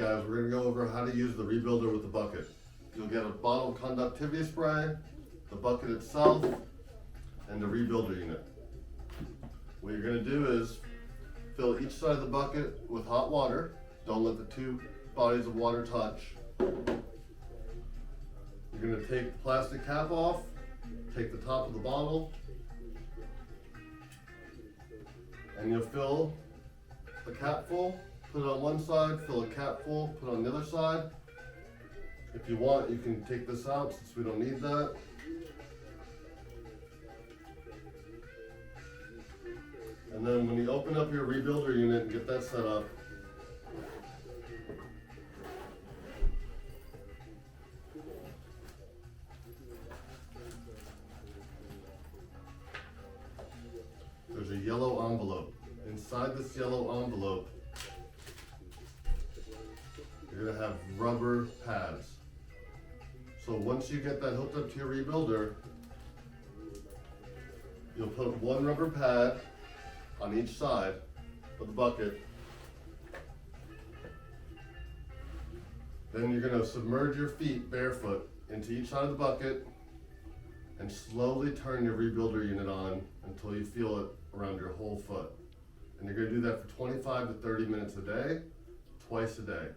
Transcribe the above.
guys, we're going to go over how to use the rebuilder with the bucket. You'll get a bottle of conductivity spray, the bucket itself, and the rebuilder unit. What you're going to do is fill each side of the bucket with hot water. Don't let the two bodies of water touch. You're going to take the plastic cap off, take the top of the bottle, and you'll fill the cap full, put it on one side, fill a cap full, put it on the other side. If you want, you can take this out since we don't need that. And then when you open up your rebuilder unit and get that set up, there's a yellow envelope. Inside this yellow envelope, you're gonna have rubber pads. So once you get that hooked up to your rebuilder, you'll put one rubber pad on each side of the bucket. Then you're gonna submerge your feet barefoot into each side of the bucket and slowly turn your rebuilder unit on until you feel it around your whole foot. And you're gonna do that for 25 to 30 minutes a day, twice a day.